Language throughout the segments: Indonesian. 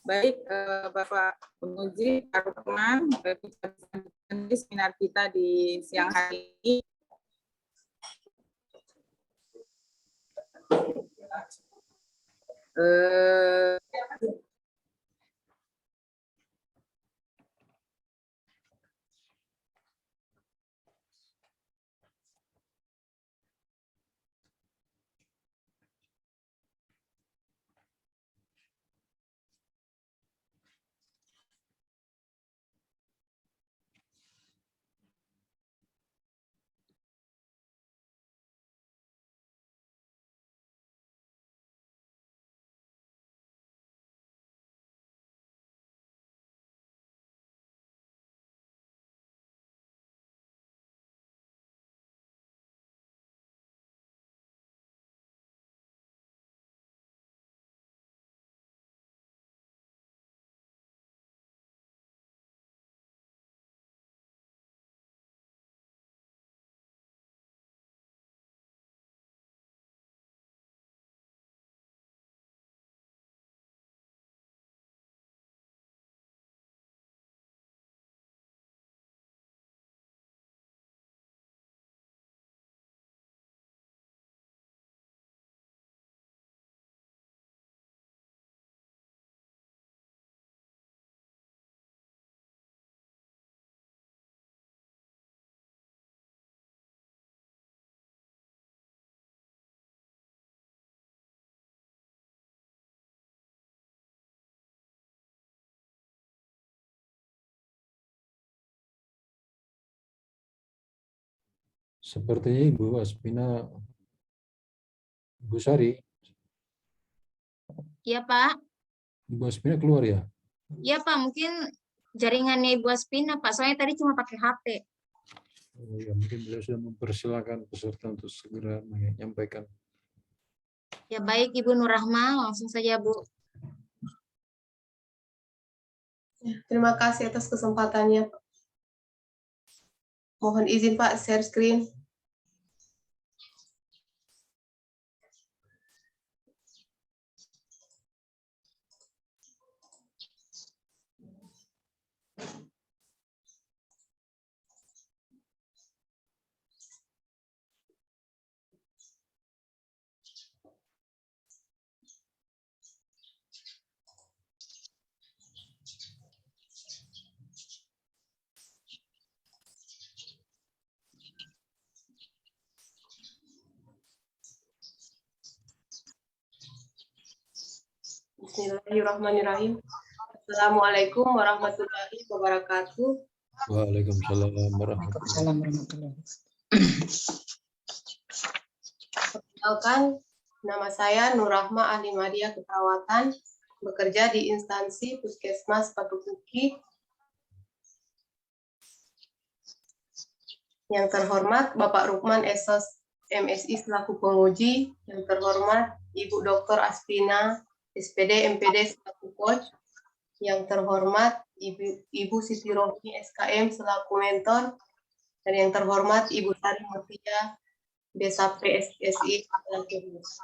Baik, Bapak penguji, Pak Rukman, di seminar kita di siang hari ini. Sepertinya Ibu Aspina, Ibu Sari. Iya, Pak. Ibu Aspina keluar ya? Iya, Pak. Mungkin jaringannya Ibu Aspina, Pak. Soalnya tadi cuma pakai HP. Oh ya, mungkin beliau sudah mempersilahkan peserta untuk segera menyampaikan. Ya, baik, Ibu Nur Rahma. Langsung saja, Bu. Terima kasih atas kesempatannya, Pak. Mohon izin, Pak, share screen. Bismillahirrahmanirrahim. Assalamualaikum warahmatullahi wabarakatuh. Waalaikumsalam warahmatullahi wabarakatuh. Perkenalkan, nama saya Nur Rahma, ahli media keperawatan, bekerja di instansi Puskesmas Patukuki. Yang terhormat Bapak Rukman Esos, MSI selaku penguji. Yang terhormat Ibu Dr. Aspina, SPD MPD selaku coach. Yang terhormat Ibu Siti Rohmi SKM selaku mentor, dan yang terhormat Ibu Sari Mutia Desa PSSI selaku host.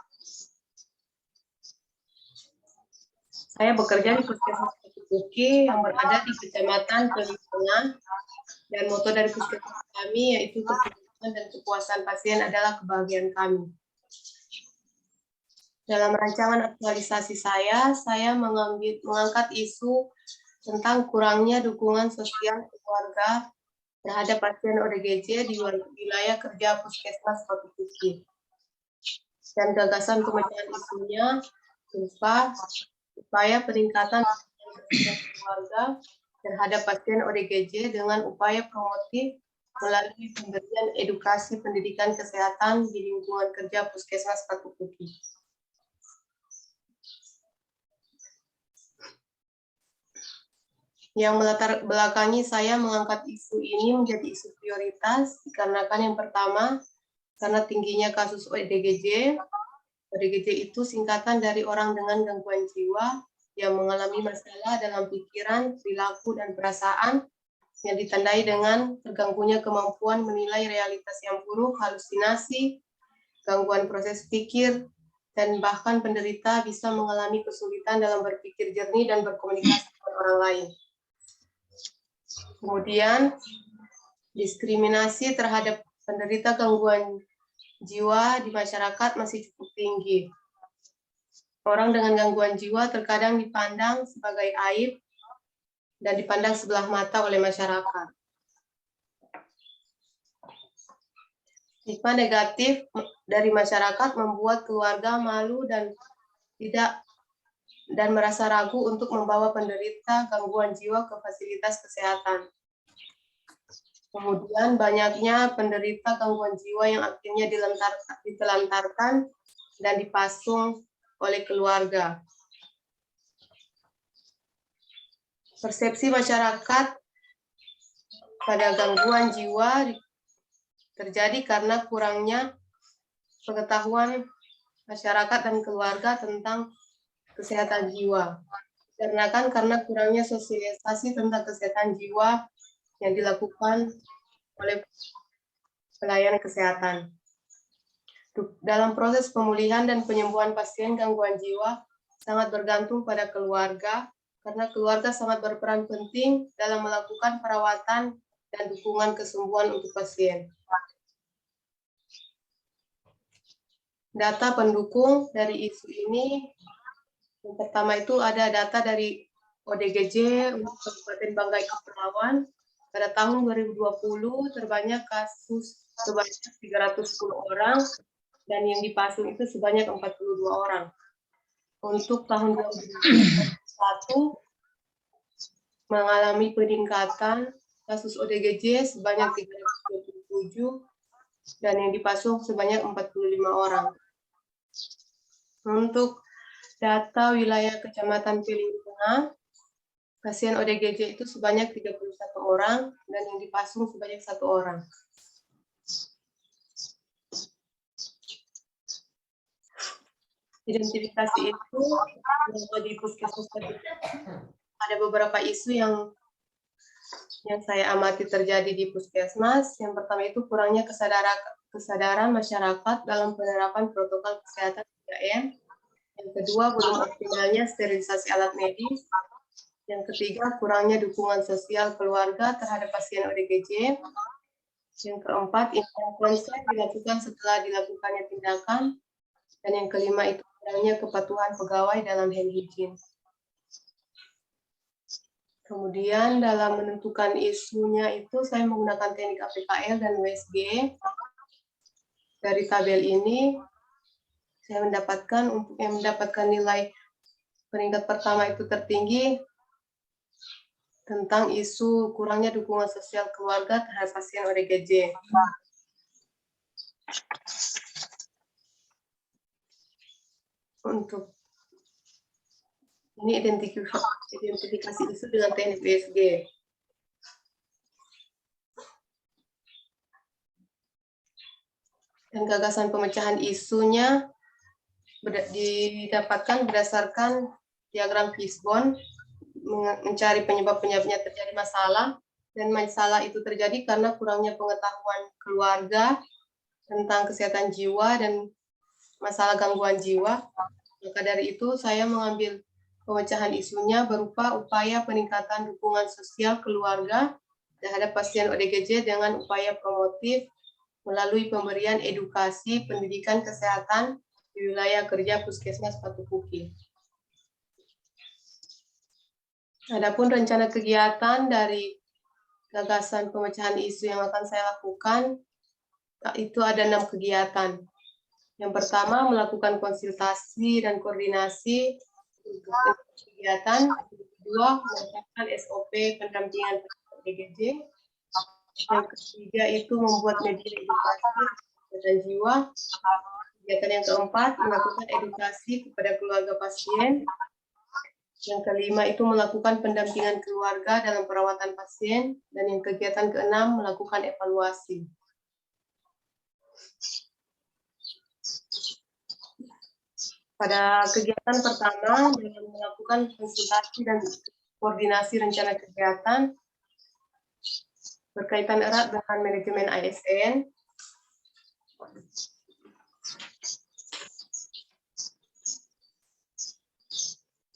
Saya bekerja di Puskesmas Patukuki yang berada di Kecamatan Pelimbangan, dan moto dari puskesmas kami yaitu keselamatan dan kepuasan pasien adalah kebahagiaan kami. Dalam rancangan aktualisasi saya mengangkat isu tentang kurangnya dukungan sosial keluarga terhadap pasien ODGJ di wilayah kerja Puskesmas Patukuki. Dan gagasan pemecahan isunya berupa upaya peningkatan keluarga terhadap pasien ODGJ dengan upaya promotif melalui pemberian edukasi pendidikan kesehatan di lingkungan kerja Puskesmas Patukuki. Yang melatar belakangi saya mengangkat isu ini menjadi isu prioritas dikarenakan yang pertama, karena tingginya kasus ODGJ. ODGJ itu singkatan dari orang dengan gangguan jiwa yang mengalami masalah dalam pikiran, perilaku, dan perasaan yang ditandai dengan terganggunya kemampuan menilai realitas yang buruk, halusinasi, gangguan proses pikir, dan bahkan penderita bisa mengalami kesulitan dalam berpikir jernih dan berkomunikasi dengan orang lain. Kemudian, diskriminasi terhadap penderita gangguan jiwa di masyarakat masih cukup tinggi. Orang dengan gangguan jiwa terkadang dipandang sebagai aib dan dipandang sebelah mata oleh masyarakat. Stigma negatif dari masyarakat membuat keluarga malu dan merasa ragu untuk membawa penderita gangguan jiwa ke fasilitas kesehatan. Kemudian banyaknya penderita gangguan jiwa yang akhirnya ditelantarkan dan dipasung oleh keluarga. Persepsi masyarakat pada gangguan jiwa terjadi karena kurangnya pengetahuan masyarakat dan keluarga tentang kesehatan jiwa. Karena kurangnya sosialisasi tentang kesehatan jiwa yang dilakukan oleh pelayan kesehatan. Dalam proses pemulihan dan penyembuhan pasien gangguan jiwa sangat bergantung pada keluarga, karena keluarga sangat berperan penting dalam melakukan perawatan dan dukungan kesembuhan untuk pasien. Data pendukung dari isu ini, yang pertama itu ada data dari ODGJ untuk Kabupaten Banggai Kepulauan. Pada tahun 2020 terbanyak kasus sebanyak 310 orang dan yang dipasung itu sebanyak 42 orang. Untuk tahun 2021 mengalami peningkatan kasus ODGJ sebanyak 327 dan yang dipasung sebanyak 45 orang. Untuk data wilayah Kecamatan Piling Tengah, pasien ODGJ itu sebanyak 31 orang dan yang dipasung sebanyak 1 orang. Identifikasi itu di puskesmas ada beberapa isu yang saya amati terjadi di puskesmas. Yang pertama itu kurangnya kesadaran masyarakat dalam penerapan protokol kesehatan 3M. Yang kedua, belum optimalnya sterilisasi alat medis. Yang ketiga, kurangnya dukungan sosial keluarga terhadap pasien ODGJ. Yang keempat, intervensi dilakukan setelah dilakukannya tindakan. Dan yang kelima itu kurangnya kepatuhan pegawai dalam hand hygiene. Kemudian dalam menentukan isunya itu saya menggunakan teknik APKL dan USG. Dari tabel ini saya mendapatkan untuk yang mendapatkan nilai peringkat pertama itu tertinggi tentang isu kurangnya dukungan sosial keluarga terhadap pasien ODGJ. Untuk ini identifikasi isu dengan teknik USG. Dan gagasan pemecahan isunya didapatkan berdasarkan diagram fishbone, mencari penyebab-penyebabnya terjadi masalah, dan masalah itu terjadi karena kurangnya pengetahuan keluarga tentang kesehatan jiwa dan masalah gangguan jiwa. Maka dari itu saya mengambil pemecahan isunya berupa upaya peningkatan dukungan sosial keluarga terhadap pasien ODGJ dengan upaya promotif melalui pemberian edukasi pendidikan kesehatan di wilayah kerja Puskesmas Patupuki. Adapun rencana kegiatan dari gagasan pemecahan isu yang akan saya lakukan, itu ada 6 kegiatan. Yang pertama, melakukan konsultasi dan koordinasi kegiatan. Yang kedua, menetapkan SOP pendampingan ODGJ. Yang ketiga itu membuat media edukasi kesehatan jiwa. Kegiatan yang keempat, melakukan edukasi kepada keluarga pasien. Yang kelima itu melakukan pendampingan keluarga dalam perawatan pasien. Dan yang kegiatan keenam, melakukan evaluasi. Pada kegiatan pertama, dengan melakukan konsultasi dan koordinasi rencana kegiatan, berkaitan erat dengan manajemen ASN.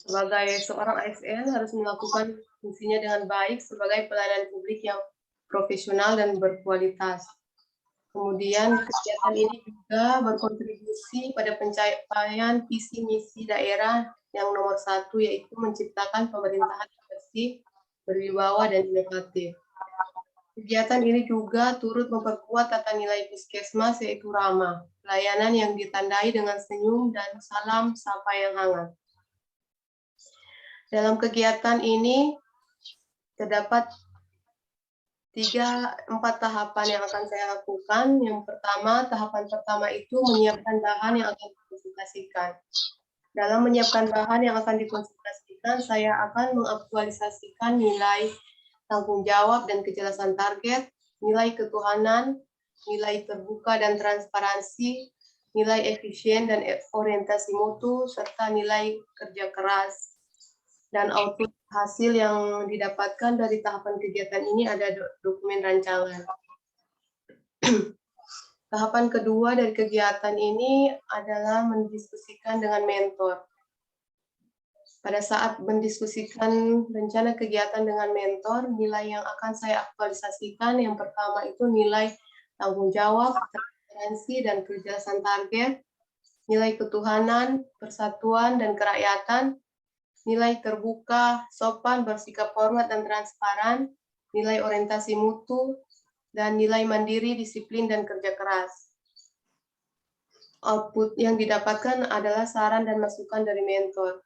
Sebagai seorang ASN harus melakukan fungsinya dengan baik sebagai pelayanan publik yang profesional dan berkualitas. Kemudian kegiatan ini juga berkontribusi pada pencapaian visi misi daerah yang nomor 1, yaitu menciptakan pemerintahan yang bersih, berwibawa, dan inovatif. Kegiatan ini juga turut memperkuat tata nilai Puskesmas, yaitu ramah, pelayanan yang ditandai dengan senyum dan salam sapa yang hangat. Dalam kegiatan ini terdapat 3-4 tahapan yang akan saya lakukan. Yang pertama, tahapan pertama itu menyiapkan bahan yang akan dikonsultasikan. Dalam menyiapkan bahan yang akan dikonsultasikan, saya akan mengaktualisasikan nilai tanggung jawab dan kejelasan target, nilai ketuhanan, nilai terbuka dan transparansi, nilai efisien dan orientasi mutu, serta nilai kerja keras. Dan output hasil yang didapatkan dari tahapan kegiatan ini ada dokumen rancangan. Tahapan kedua dari kegiatan ini adalah mendiskusikan dengan mentor. Pada saat mendiskusikan rencana kegiatan dengan mentor, nilai yang akan saya aktualisasikan yang pertama itu nilai tanggung jawab, transparansi, dan kejelasan target, nilai ketuhanan, persatuan, dan kerakyatan, nilai terbuka, sopan, bersikap hormat dan transparan, nilai orientasi mutu, dan nilai mandiri, disiplin, dan kerja keras. Output yang didapatkan adalah saran dan masukan dari mentor.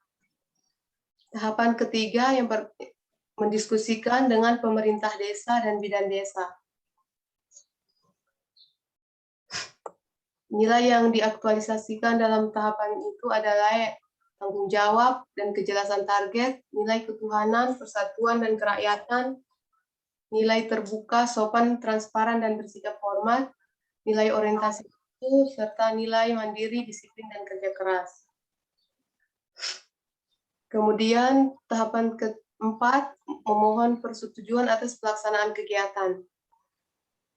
Tahapan ketiga yang mendiskusikan dengan pemerintah desa dan bidan desa. Nilai yang diaktualisasikan dalam tahapan itu adalah tanggung jawab dan kejelasan target, nilai ketuhanan, persatuan, dan kerakyatan, nilai terbuka, sopan, transparan, dan bersikap hormat, nilai orientasi mutu, serta nilai mandiri, disiplin, dan kerja keras. Kemudian tahapan keempat, memohon persetujuan atas pelaksanaan kegiatan.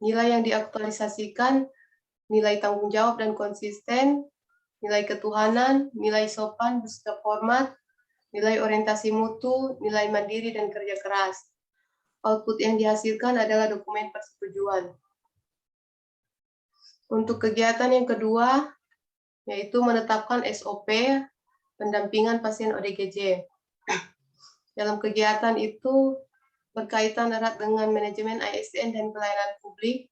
Nilai yang diaktualisasikan, nilai tanggung jawab dan konsisten, nilai ketuhanan, nilai sopan, bersikap hormat, nilai orientasi mutu, nilai mandiri, dan kerja keras. Output yang dihasilkan adalah dokumen persetujuan. Untuk kegiatan yang kedua, yaitu menetapkan SOP pendampingan pasien ODGJ. Dalam kegiatan itu berkaitan erat dengan manajemen ASN dan pelayanan publik,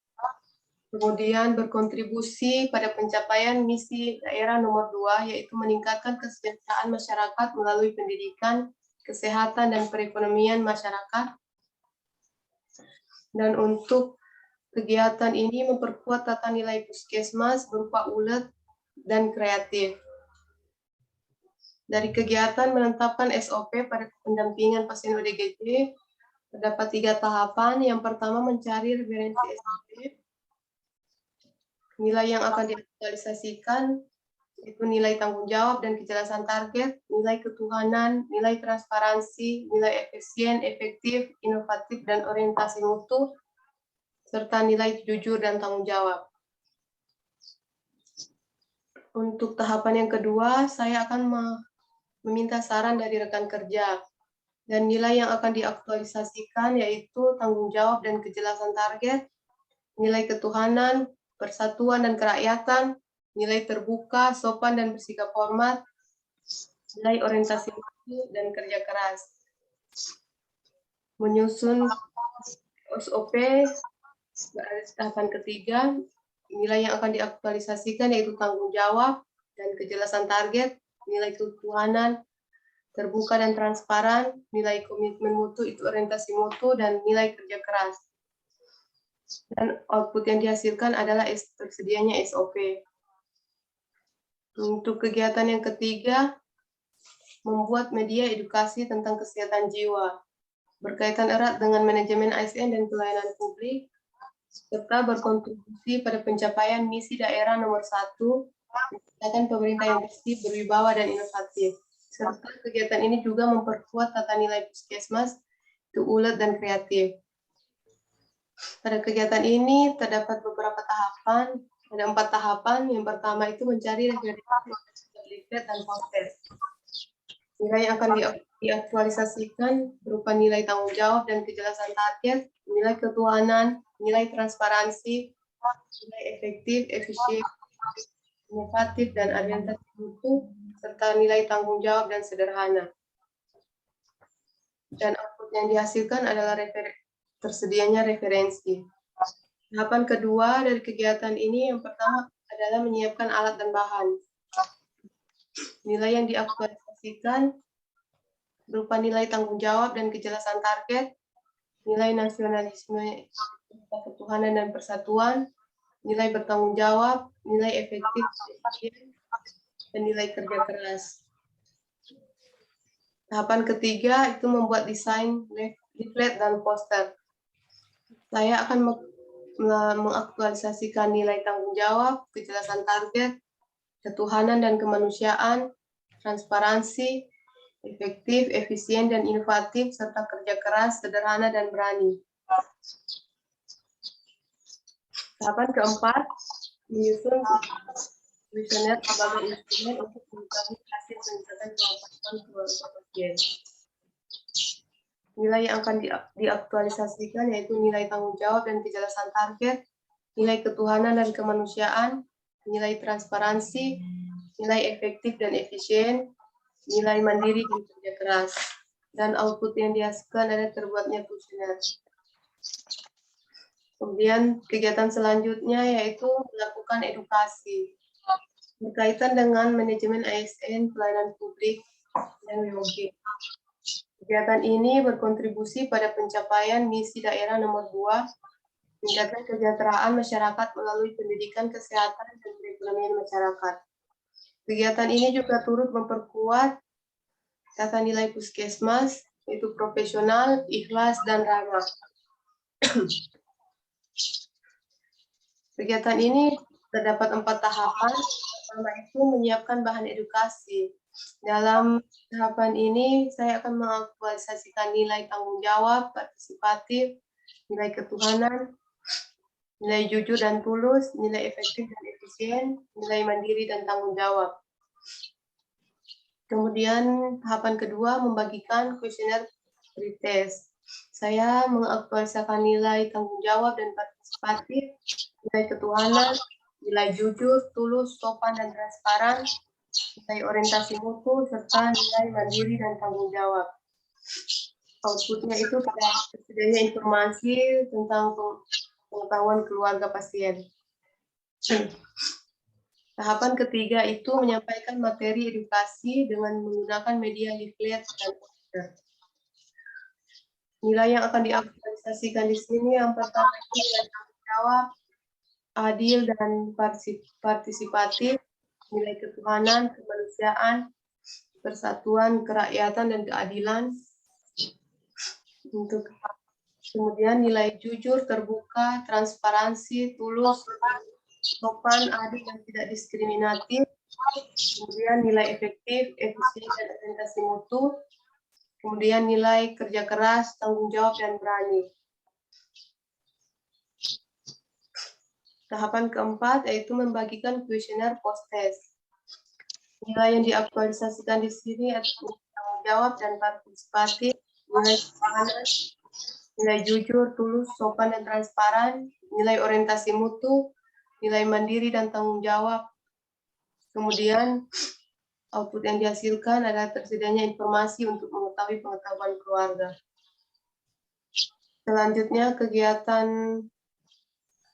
kemudian berkontribusi pada pencapaian misi daerah nomor 2, yaitu meningkatkan kesejahteraan masyarakat melalui pendidikan, kesehatan, dan perekonomian masyarakat. Dan untuk kegiatan ini memperkuat tata nilai Puskesmas berupa ulet dan kreatif. Dari kegiatan menetapkan SOP pada pendampingan pasien ODGJ, terdapat 3 tahapan. Yang pertama, mencari referensi SOP. Nilai yang akan diaktualisasikan itu nilai tanggung jawab dan kejelasan target, nilai ketuhanan, nilai transparansi, nilai efisien, efektif, inovatif, dan orientasi mutu, serta nilai jujur dan tanggung jawab. Untuk tahapan yang kedua, saya akan meminta saran dari rekan kerja. Dan nilai yang akan diaktualisasikan yaitu tanggung jawab dan kejelasan target, nilai ketuhanan, persatuan dan kerakyatan, nilai terbuka, sopan dan bersikap hormat, nilai orientasi dan kerja keras. Menyusun SOP tahapan ketiga, nilai yang akan diaktualisasikan yaitu tanggung jawab dan kejelasan target, nilai ketuhanan, terbuka dan transparan, nilai komitmen mutu itu orientasi mutu, dan nilai kerja keras. Dan output yang dihasilkan adalah tersedianya SOP. Untuk kegiatan yang ketiga, membuat media edukasi tentang kesehatan jiwa, berkaitan erat dengan manajemen ASN dan pelayanan publik, serta berkontribusi pada pencapaian misi daerah nomor 1, menciptakan pemerintah yang bersih, berwibawa, dan inovatif. Serta kegiatan ini juga memperkuat tata nilai Puskesmas, itu ulet dan kreatif. Pada kegiatan ini terdapat beberapa tahapan, ada 4 tahapan. Yang pertama itu mencari referensi dan proses. Nilai yang akan diaktualisasikan berupa nilai tanggung jawab dan kejelasan target, nilai ketuhanan, nilai transparansi, nilai efektif, efisien, inovatif, dan orientasi mutu, serta nilai tanggung jawab dan sederhana. Dan output yang dihasilkan adalah tersedianya referensi. Tahapan kedua dari kegiatan ini yang pertama adalah menyiapkan alat dan bahan. Nilai yang diaktualisasikan berupa nilai tanggung jawab dan kejelasan target, nilai nasionalisme, ketuhanan dan persatuan, nilai bertanggung jawab, nilai efektif, dan nilai kerja keras. Tahapan ketiga itu membuat desain leaflet dan poster. Saya akan mengaktualisasikan nilai tanggung jawab, kejelasan target, ketuhanan dan kemanusiaan, transparansi, efektif, efisien, dan inovatif, serta kerja keras, sederhana, dan berani. Tahapan keempat, menyusun kuesioner sebagai instrumen untuk mengetahui hasil peningkatan kemampuan keluarga pasien. Nilai yang akan diaktualisasikan yaitu nilai tanggung jawab dan kejelasan target, nilai ketuhanan dan kemanusiaan, nilai transparansi, nilai efektif dan efisien, nilai mandiri dan kerja keras. Dan output yang dihasilkan adalah terbuatnya kuesioner. Kemudian kegiatan selanjutnya yaitu melakukan edukasi berkaitan dengan manajemen ASN, pelayanan publik, dan WOG. Kegiatan ini berkontribusi pada pencapaian misi daerah nomor 2, meningkatkan kesejahteraan masyarakat melalui pendidikan, kesehatan, dan perekonomian masyarakat. Kegiatan ini juga turut memperkuat tata nilai puskesmas, yaitu profesional, ikhlas, dan ramah. Kegiatan ini terdapat 4 tahapan. Pertama itu menyiapkan bahan edukasi. Dalam tahapan ini, saya akan mengaktualisasikan nilai tanggung jawab, partisipatif, nilai ketuhanan, nilai jujur dan tulus, nilai efektif dan efisien, nilai mandiri dan tanggung jawab. Kemudian tahapan kedua membagikan kuesioner pretest. Saya mengaktualisasikan nilai tanggung jawab dan partisipatif, nilai ketuhanan, nilai jujur, tulus, sopan, dan transparan, nilai orientasi mutu, serta nilai mandiri dan tanggung jawab. Outputnya itu pada tersedianya informasi tentang pengetahuan keluarga pasien. Tahapan ketiga itu menyampaikan materi edukasi dengan menggunakan media leaflet dan poster. Nilai yang akan diaktualisasikan di sini yang pertama itu nilai tanggung jawab, adil dan partisipatif, nilai ketuhanan, kemanusiaan, persatuan, kerakyatan, dan keadilan. Untuk kemudian nilai jujur, terbuka, transparansi, tulus, sopan, adil, dan tidak diskriminatif. Kemudian nilai efektif, efisien, dan orientasi mutu. Kemudian nilai kerja keras, tanggung jawab, dan berani. Tahapan keempat yaitu membagikan kuesioner post-test. Nilai yang diaktualisasikan di sini adalah tanggung jawab dan partisipatif, nilai ketuhanan, nilai jujur, tulus, sopan, dan transparan, nilai orientasi mutu, nilai mandiri dan tanggung jawab. Kemudian output yang dihasilkan adalah tersedianya informasi untuk mengetahui pengetahuan keluarga. Selanjutnya kegiatan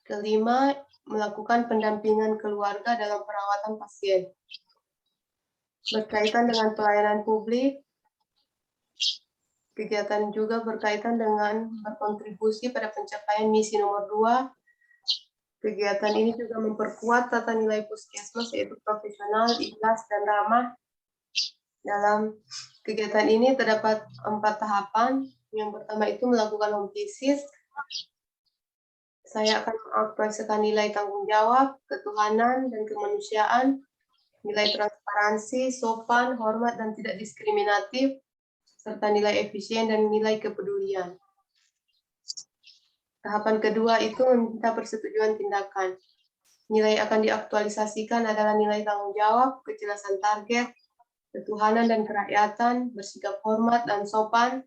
kelima, melakukan pendampingan keluarga dalam perawatan pasien. Berkaitan dengan pelayanan publik, kegiatan juga berkaitan dengan berkontribusi pada pencapaian misi nomor 2. Kegiatan ini juga memperkuat tata nilai puskesmas yaitu profesional, ikhlas, dan ramah. Dalam kegiatan ini terdapat 4 tahapan. Yang pertama itu melakukan home visit. Saya akan mengaktualisasikan nilai tanggung jawab, ketuhanan, dan kemanusiaan, nilai transparansi, sopan, hormat, dan tidak diskriminatif, serta nilai efisien dan nilai kepedulian. Tahapan kedua itu meminta persetujuan tindakan. Nilai akan diaktualisasikan adalah nilai tanggung jawab, kejelasan target, ketuhanan dan kerakyatan, bersikap hormat dan sopan,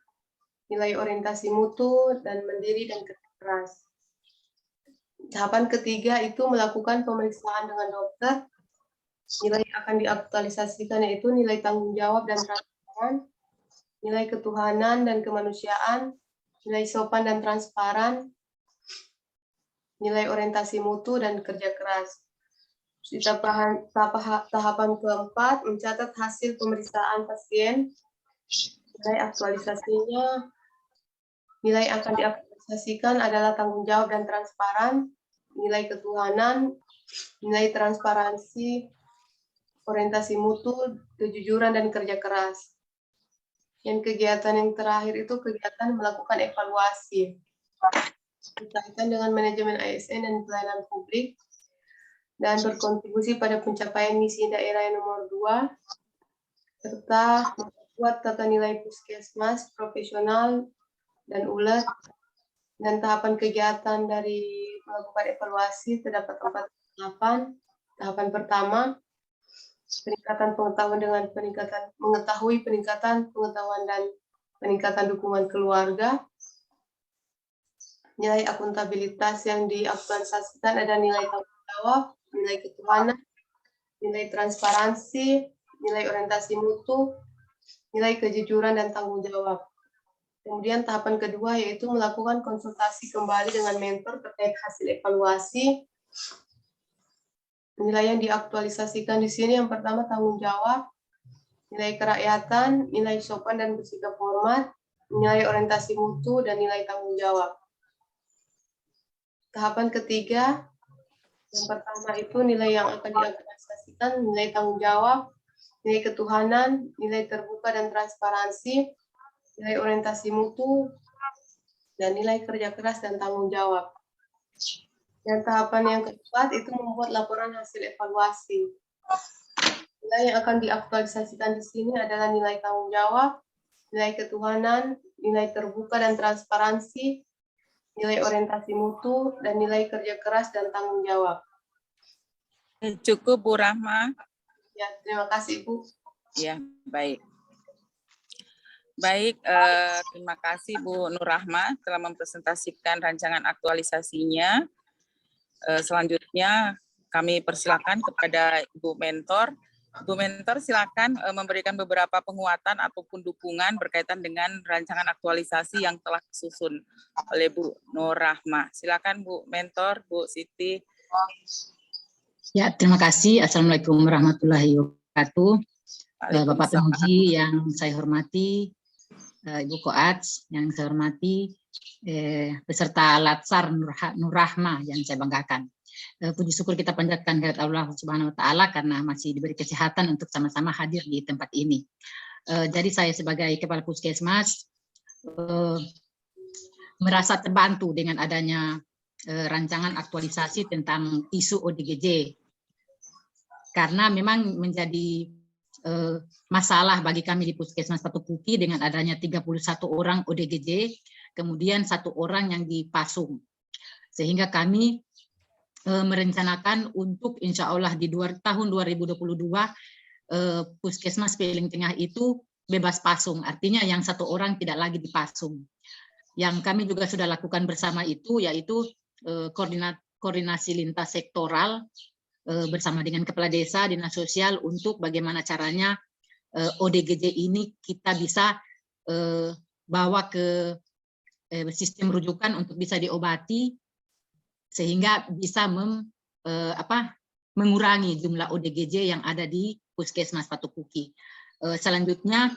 nilai orientasi mutu, dan mandiri dan kerja keras. Tahapan ketiga itu melakukan pemeriksaan dengan dokter. Nilai akan diaktualisasikan yaitu nilai tanggung jawab dan transparan, nilai ketuhanan dan kemanusiaan, nilai sopan dan transparan, nilai orientasi mutu, dan kerja keras. Di tahapan keempat, mencatat hasil pemeriksaan pasien, nilai aktualisasinya, nilai akan diaktualisasikan adalah tanggung jawab dan transparan, nilai ketuhanan, nilai transparansi, orientasi mutu, kejujuran, dan kerja keras. Yang kegiatan yang terakhir itu kegiatan melakukan evaluasi berkaitan dengan manajemen ASN dan pelayanan publik dan berkontribusi pada pencapaian misi daerah yang nomor 2 serta membuat tata nilai puskesmas profesional dan ulet. Dan tahapan kegiatan dari melakukan evaluasi terdapat 4 tahapan. Tahapan pertama, peningkatan pengetahuan dengan mengetahui peningkatan pengetahuan dan peningkatan dukungan keluarga. Nilai akuntabilitas yang diaktualisasikan ada nilai tanggung jawab, nilai ketuhanan, nilai transparansi, nilai orientasi mutu, nilai kejujuran dan tanggung jawab. Kemudian tahapan kedua yaitu melakukan konsultasi kembali dengan mentor terkait hasil evaluasi. Nilai yang diaktualisasikan di sini yang pertama tanggung jawab, nilai kerakyatan, nilai sopan dan bersikap hormat, nilai orientasi mutu, dan nilai tanggung jawab. Tahapan ketiga, yang pertama itu nilai yang akan diaktualisasikan, nilai tanggung jawab, nilai ketuhanan, nilai terbuka dan transparansi, nilai orientasi mutu, dan nilai kerja keras dan tanggung jawab. Dan tahapan yang keempat itu membuat laporan hasil evaluasi. Nilai yang akan diaktualisasikan di sini adalah nilai tanggung jawab, nilai ketuhanan, nilai terbuka dan transparansi, nilai orientasi mutu, dan nilai kerja keras dan tanggung jawab. Cukup, Bu Rahma. Ya, terima kasih, Bu. Ya, baik. Baik, terima kasih Bu Nur Rahma telah mempresentasikan rancangan aktualisasinya. Selanjutnya kami persilakan kepada Ibu Mentor. Ibu Mentor silakan memberikan beberapa penguatan ataupun dukungan berkaitan dengan rancangan aktualisasi yang telah disusun oleh Bu Nur Rahma. Silakan Bu Mentor, Bu Siti. Ya, terima kasih. Assalamualaikum warahmatullahi wabarakatuh. Bapak penguji yang saya hormati, Ibu Koats yang saya hormati, beserta Latsar Nur Rahma yang saya banggakan. Puji syukur kita panjatkan kehadirat Allah Subhanahu wa taala karena masih diberi kesehatan untuk sama-sama hadir di tempat ini. Jadi saya sebagai Kepala Puskesmas merasa terbantu dengan adanya rancangan aktualisasi tentang isu ODGJ. Karena memang menjadi masalah bagi kami di Puskesmas Patupuki dengan adanya 31 orang ODGJ, kemudian 1 orang yang dipasung. Sehingga kami merencanakan untuk insya Allah di tahun 2022 Puskesmas Piling Tengah itu bebas pasung, artinya yang 1 orang tidak lagi dipasung. Yang kami juga sudah lakukan bersama itu yaitu koordinasi lintas sektoral bersama dengan Kepala Desa, Dinas Sosial untuk bagaimana caranya ODGJ ini kita bisa bawa ke sistem rujukan untuk bisa diobati sehingga bisa mengurangi jumlah ODGJ yang ada di Puskesmas Patupuki. Selanjutnya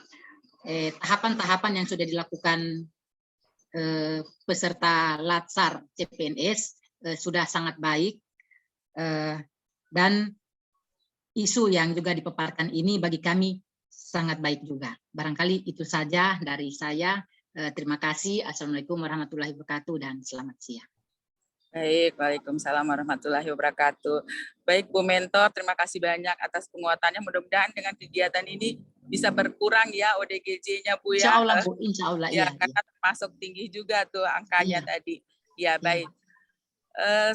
tahapan-tahapan yang sudah dilakukan peserta Latsar CPNS sudah sangat baik dan isu yang juga dipaparkan ini bagi kami sangat baik juga. Barangkali itu saja dari saya. Terima kasih. Assalamualaikum warahmatullahi wabarakatuh dan selamat siang. Baik, waalaikumsalam warahmatullahi wabarakatuh. Baik Bu Mentor, terima kasih banyak atas penguatannya. Mudah-mudahan dengan kegiatan ini bisa berkurang ya ODGJ-nya Bu ya. Insya Allah Bu, insya Allah ya. Karena termasuk tinggi juga tuh angkanya tadi. Ya baik.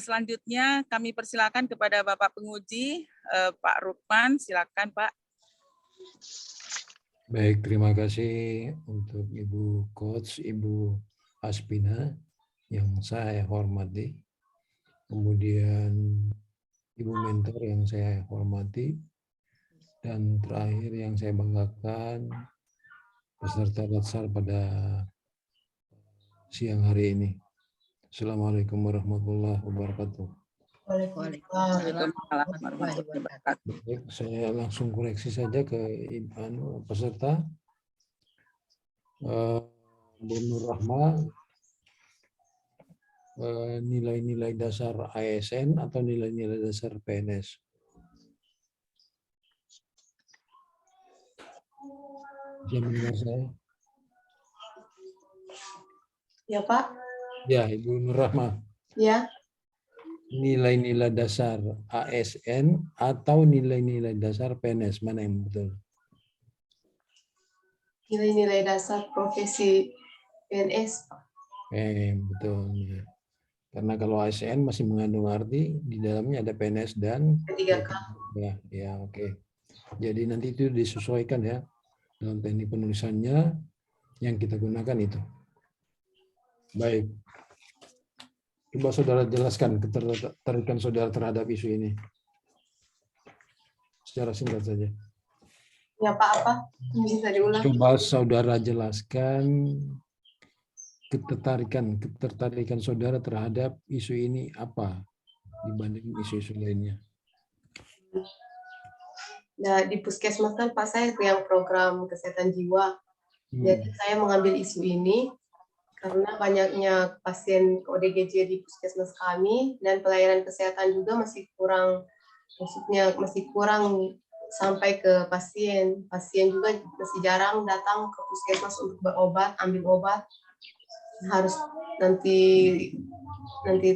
Selanjutnya kami persilakan kepada Bapak penguji Pak Rukman, silakan Pak. Baik, terima kasih untuk Ibu Coach, Ibu Aspina yang saya hormati. Kemudian Ibu Mentor yang saya hormati. Dan terakhir yang saya banggakan, peserta latsar pada siang hari ini. Assalamualaikum warahmatullahi wabarakatuh. Waalaikumsalam warahmatullahi wabarakatuh. Baik, saya langsung koreksi saja ke peserta. Bu Nur Rahma, nilai-nilai dasar ASN atau nilai-nilai dasar PNS? Bisa mendengar saya? Ya Pak? Ya, Ibu Nur Rahma. Ya. Nilai-nilai dasar ASN atau nilai-nilai dasar PNS, mana yang betul? Nilai-nilai dasar profesi PNS. Betul. Ya. Karena kalau ASN masih mengandung arti di dalamnya ada PNS dan P3K. ya, oke. Jadi nanti itu disesuaikan ya dalam teknik penulisannya yang kita gunakan itu. Baik. Coba saudara jelaskan ketertarikan saudara terhadap isu ini. Secara singkat saja. Ya Pak, apa? Bisa diulang? Coba saudara jelaskan ketertarikan saudara terhadap isu ini apa dibanding isu-isu lainnya. Nah, di puskesmas kan Pak saya yang program kesehatan jiwa. Jadi saya mengambil isu ini karena banyaknya pasien ODGJ di puskesmas kami dan pelayanan kesehatan juga masih kurang, maksudnya masih kurang sampai ke pasien. Pasien juga masih jarang datang ke puskesmas untuk berobat, ambil obat. Harus nanti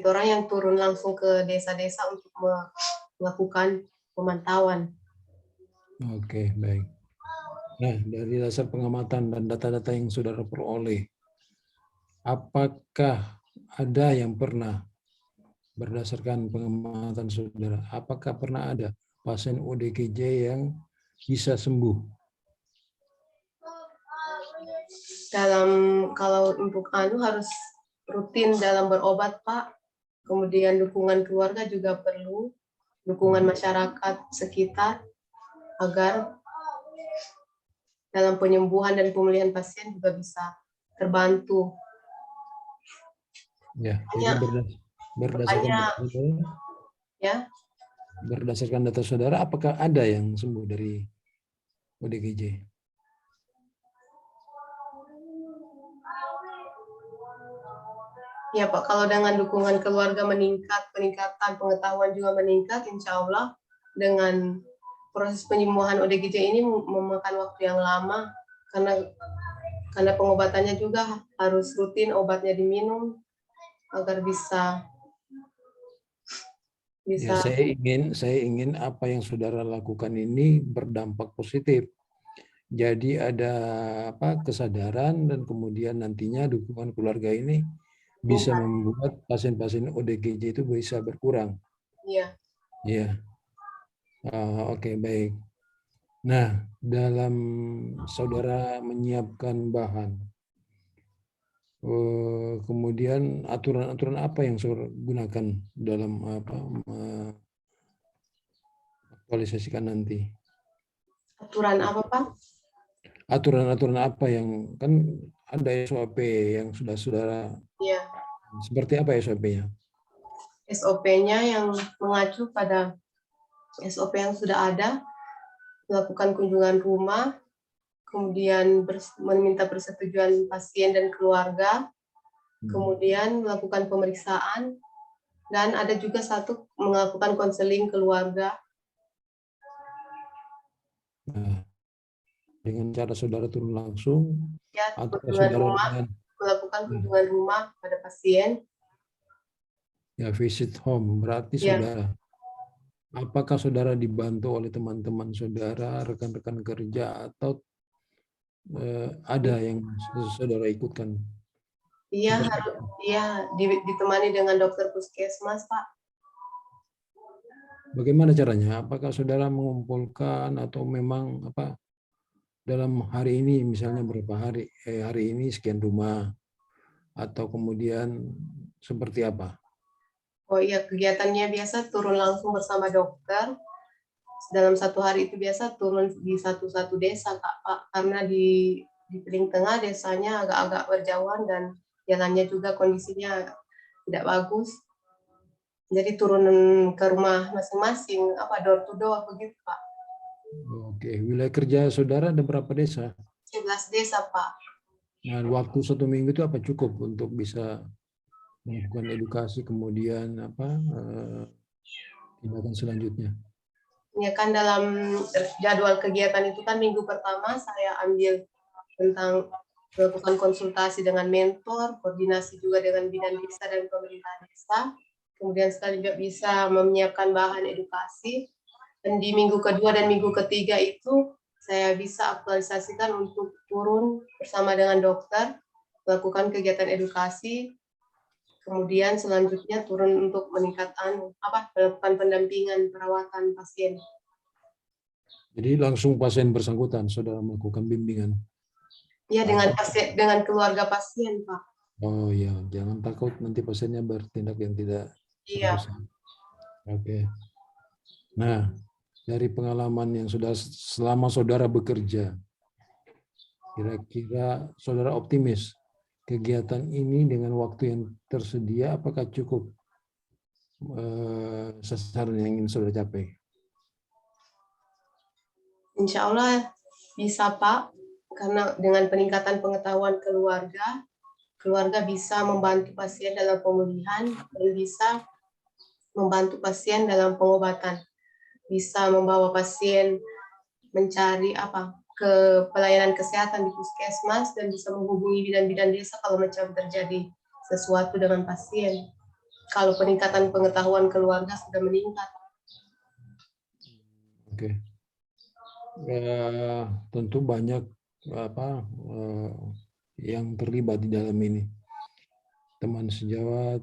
orang yang turun langsung ke desa-desa untuk melakukan pemantauan. Oke, baik. Nah, dari dasar pengamatan dan data-data yang saudara peroleh, apakah ada yang pernah berdasarkan pengamatan saudara, apakah pernah ada pasien ODGJ yang bisa sembuh? Kalau untuk harus rutin dalam berobat Pak, kemudian dukungan keluarga juga perlu, dukungan masyarakat sekitar agar dalam penyembuhan dan pemulihan pasien juga bisa terbantu. Ya, jadi berdasarkan data saudara, apakah ada yang sembuh dari ODGJ? Ya Pak, kalau dengan dukungan keluarga peningkatan pengetahuan juga meningkat, insya Allah dengan proses penyembuhan ODGJ ini memakan waktu yang lama karena pengobatannya juga harus rutin, obatnya diminum agar bisa. Ya, saya ingin apa yang saudara lakukan ini berdampak positif. Jadi ada kesadaran dan kemudian nantinya dukungan keluarga ini bisa membuat pasien-pasien ODGJ itu bisa berkurang. Iya. Iya. Oke, baik. Nah, dalam saudara menyiapkan bahan, kemudian aturan-aturan apa yang saudara gunakan dalam aktualisasikan nanti? Aturan apa Pak? Aturan-aturan apa yang kan ada SOP yang sudah saudara? Iya. Seperti apa SOP-nya? SOP-nya yang mengacu pada SOP yang sudah ada, melakukan kunjungan rumah, kemudian meminta persetujuan pasien dan keluarga, kemudian melakukan pemeriksaan, dan ada juga satu melakukan konseling keluarga. Nah, dengan cara saudara turun langsung, ya, atau kunjungan saudara rumah, melakukan kunjungan rumah pada pasien. Ya, visit home berarti saudara. Apakah saudara dibantu oleh teman-teman saudara, rekan-rekan kerja, atau ada yang saudara ikutkan? Iya, ditemani dengan dokter puskesmas, Pak. Bagaimana caranya? Apakah saudara mengumpulkan atau memang dalam hari ini misalnya berapa hari, hari ini sekian rumah, atau kemudian seperti apa? Oh iya, kegiatannya biasa turun langsung bersama dokter. Dalam satu hari itu biasa turun di satu desa, Kak, Pak. Karena di Piling Tengah desanya agak-agak berjauhan dan jalannya juga kondisinya tidak bagus. Jadi turun ke rumah masing-masing, door to door begitu, Pak. Oke, wilayah kerja saudara ada berapa desa? 11 desa, Pak. Nah, waktu 1 minggu itu apa cukup untuk bisa melakukan edukasi, kemudian tindakan selanjutnya? Ya kan dalam jadwal kegiatan itu kan minggu pertama saya ambil tentang melakukan konsultasi dengan mentor, koordinasi juga dengan bidan desa dan pemerintah desa. Kemudian sekali juga bisa menyiapkan bahan edukasi. Dan di minggu kedua dan minggu ketiga itu saya bisa aktualisasikan untuk turun bersama dengan dokter, melakukan kegiatan edukasi. Kemudian selanjutnya turun untuk melakukan pendampingan perawatan pasien. Jadi langsung pasien bersangkutan saudara melakukan bimbingan. Ya, dengan keluarga pasien, Pak. Oh ya, jangan takut nanti pasiennya bertindak yang tidak Iya. seharusnya. Oke. Nah, dari pengalaman yang sudah selama saudara bekerja, kira-kira saudara optimis kegiatan ini dengan waktu yang tersedia apakah cukup sasaran yang ingin saudara capai? Insya Allah bisa, Pak. Karena dengan peningkatan pengetahuan keluarga bisa membantu pasien dalam pemulihan dan bisa membantu pasien dalam pengobatan. Bisa membawa pasien mencari ke pelayanan kesehatan di puskesmas dan bisa menghubungi bidan-bidan desa kalau macam terjadi sesuatu dengan pasien. Kalau peningkatan pengetahuan keluarga sudah meningkat. Oke. Tentu banyak yang terlibat di dalam ini. Teman sejawat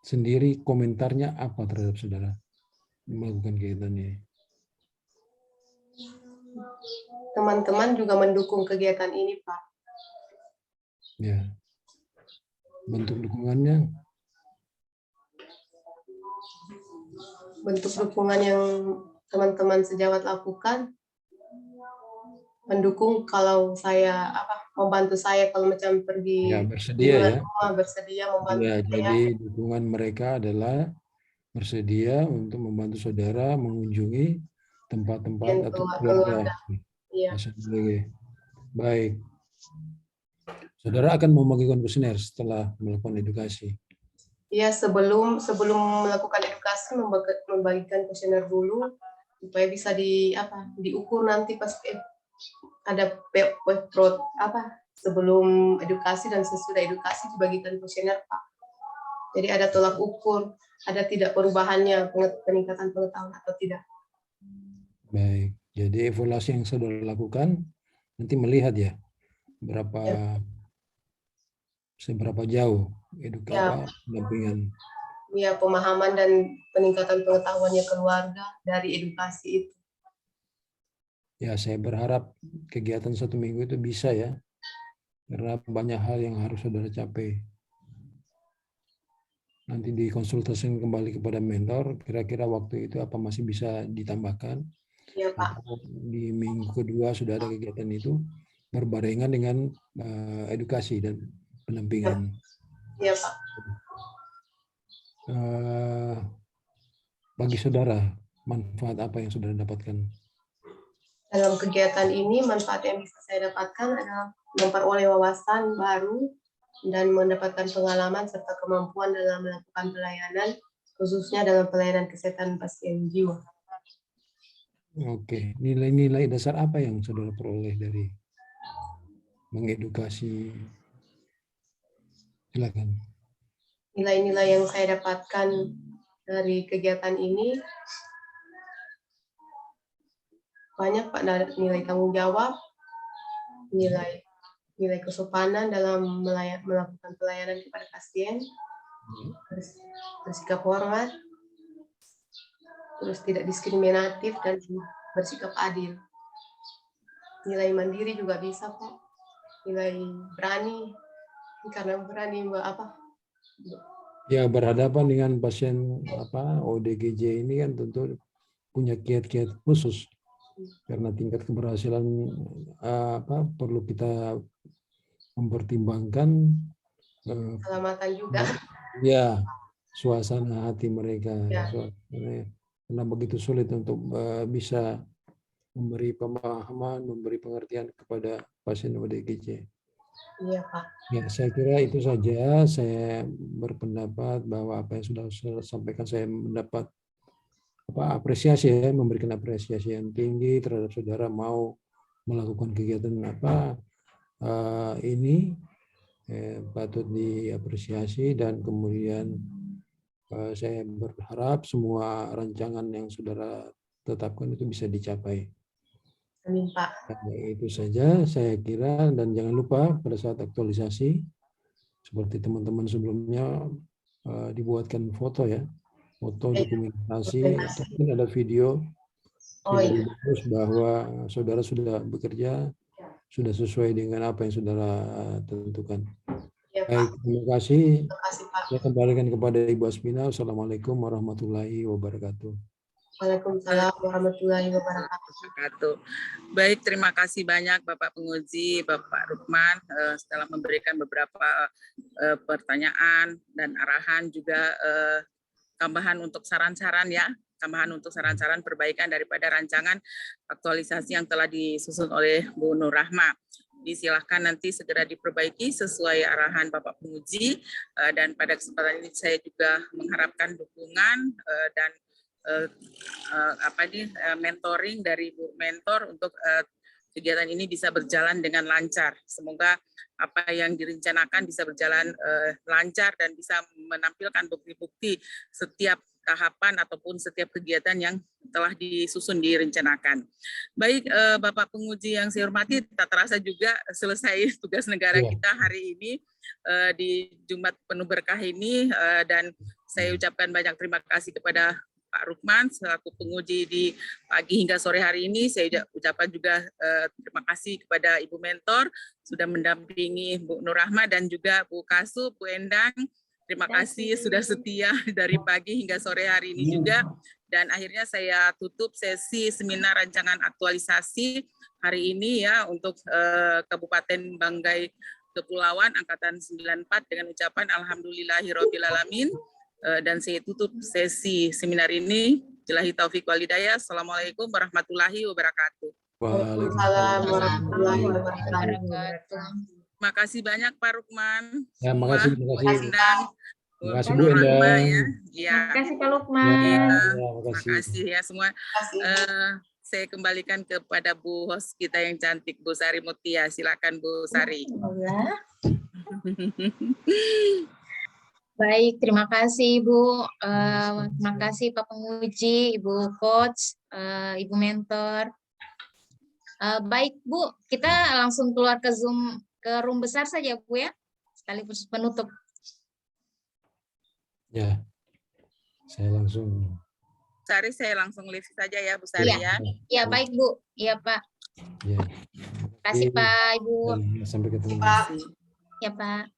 sendiri komentarnya apa terhadap saudara melakukan kegiatan ini? Teman-teman juga mendukung kegiatan ini, Pak. Ya. Bentuk dukungannya? Bentuk dukungan yang teman-teman sejawat lakukan, mendukung kalau saya membantu saya kalau macam pergi ya, bersedia ya. Rumah, bersedia membantu ya, saya. Jadi dukungan mereka adalah bersedia untuk membantu saudara mengunjungi tempat-tempat atau keluarga. Iya. Baik. Saudara akan memanggil kuesioner setelah melakukan edukasi. Iya, sebelum melakukan edukasi membagikan kuesioner dulu supaya bisa diukur nanti pas ada sebelum edukasi dan sesudah edukasi dibagikan kuesioner, Pak. Jadi ada tolak ukur, ada tidak perubahannya peningkatan pengetahuan atau tidak. Baik, jadi evaluasi yang saudara lakukan nanti melihat ya seberapa jauh edukasi pendampingan. Ya, pemahaman dan peningkatan pengetahuannya keluarga dari edukasi itu. Ya, saya berharap kegiatan 1 minggu itu bisa ya, karena banyak hal yang harus saudara capai. Nanti dikonsultasikan kembali kepada mentor, kira-kira waktu itu apa masih bisa ditambahkan. Ya, Pak. Di minggu kedua sudah ada kegiatan itu berbarengan dengan edukasi dan pendampingan. Ya, Pak. Bagi saudara, manfaat apa yang saudara dapatkan? Dalam kegiatan ini, manfaat yang bisa saya dapatkan adalah memperoleh wawasan baru dan mendapatkan pengalaman serta kemampuan dalam melakukan pelayanan, khususnya dalam pelayanan kesehatan pasien jiwa. Oke, nilai-nilai dasar apa yang saudara peroleh dari mengedukasi? Silakan. Nilai-nilai yang saya dapatkan dari kegiatan ini banyak, Pak, dari nilai tanggung jawab, nilai kesopanan dalam melakukan pelayanan kepada pasien, bersikap hormat, terus tidak diskriminatif dan bersikap adil. nilai mandiri juga bisa Pak, nilai berani, karena berani Ya, berhadapan dengan pasien ODGJ ini kan tentu punya kiat-kiat khusus karena tingkat keberhasilan perlu kita mempertimbangkan keselamatan juga. ya suasana hati mereka. Ya. Karena begitu sulit untuk bisa memberi pemahaman, memberi pengertian kepada pasien ODGJ. Iya Pak. Ya, saya kira itu saja. Saya berpendapat bahwa apa yang sudah saya sampaikan, saya mendapat apresiasi, ya, memberikan apresiasi yang tinggi terhadap saudara mau melakukan kegiatan ini, patut diapresiasi, dan kemudian saya berharap semua rancangan yang saudara tetapkan itu bisa dicapai. Amin Pak. Itu saja saya kira, dan jangan lupa pada saat aktualisasi seperti teman-teman sebelumnya dibuatkan foto, ya, foto dokumentasi, mungkin ada video yang bagus bahwa saudara sudah bekerja, sudah sesuai dengan apa yang saudara tentukan. Ya, Pak. Baik, terima kasih. Terima kasih Pak. Saya kembalikan kepada Ibu Aspina. Assalamualaikum warahmatullahi wabarakatuh. Waalaikumsalam warahmatullahi wabarakatuh. Baik, terima kasih banyak Bapak Penguji, Bapak Rukman, setelah memberikan beberapa pertanyaan dan arahan, juga tambahan untuk saran-saran, ya, tambahan untuk saran-saran perbaikan daripada rancangan aktualisasi yang telah disusun oleh Bu Nur Rahma. Disilahkan nanti segera diperbaiki sesuai arahan Bapak Penguji, dan pada kesempatan ini saya juga mengharapkan dukungan dan mentoring dari Bu Mentor untuk kegiatan ini bisa berjalan dengan lancar. Semoga apa yang direncanakan bisa berjalan lancar dan bisa menampilkan bukti-bukti setiap tahapan ataupun setiap kegiatan yang telah disusun direncanakan. Baik, Bapak Penguji yang saya hormati, tak terasa juga selesai tugas negara kita hari ini di Jumat penuh berkah ini, dan saya ucapkan banyak terima kasih kepada Pak Rukman selaku penguji di pagi hingga sore hari ini. Saya ucapkan juga terima kasih kepada Ibu Mentor sudah mendampingi Bu Nur Rahma, dan juga Bu Kasu, Bu Endang. Terima kasih sudah setia dari pagi hingga sore hari ini juga. Dan akhirnya saya tutup sesi seminar rancangan aktualisasi hari ini, ya, untuk Kabupaten Banggai Kepulauan Angkatan 94 dengan ucapan alhamdulillahirobbilalamin. Dan saya tutup sesi seminar ini. Billahi taufiq wal hidayah. Assalamualaikum warahmatullahi wabarakatuh. Waalaikumsalam warahmatullahi wabarakatuh. Terima kasih banyak Pak Rukman. Ya, makasih. Terima kasih Bu Ya. Endang. Terima kasih Pak Lukman. Terima kasih ya semua. Saya kembalikan kepada Bu host kita yang cantik, Bu Sari Mutia. Silakan Bu Sari. Baik, terima kasih Ibu. Terima kasih Pak Penguji, Ibu Coach, Ibu Mentor. Baik Bu, kita langsung keluar ke Zoom, ke room besar saja Bu, ya, sekaligus penutup. Ya, saya langsung. Sari, saya langsung live saja ya Bu Sari, ya. Ya, baik Bu. Iya Pak. Ya. Terima kasih Pak, Ibu. Sampai ketemu. Pak. Ya Pak.